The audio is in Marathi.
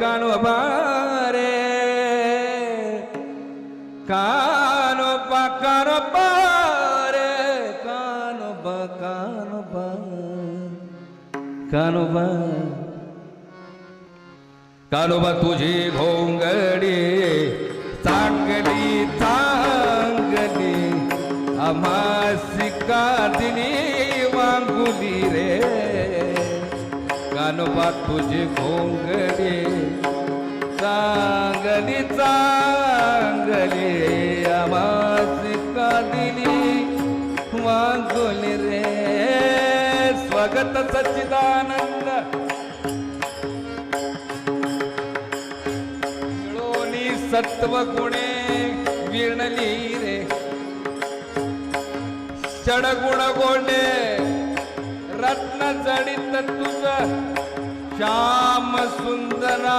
कानोबा रे कानोबा कानोबा रे कानोबा कानोबा कानोबा कानोबा तुझी घोंगडी चांगली चांगली आम्हासिका दिली वांगुली रे कानोबा तुझी घोंगडी चांगली चांगली आम्हासिका दिली वांगुली रे स्वागत सच्चिदानंद सत्व गुणे विणली रे षडगुण गोंडे रत्न जडित तुझ श्याम सुंदरा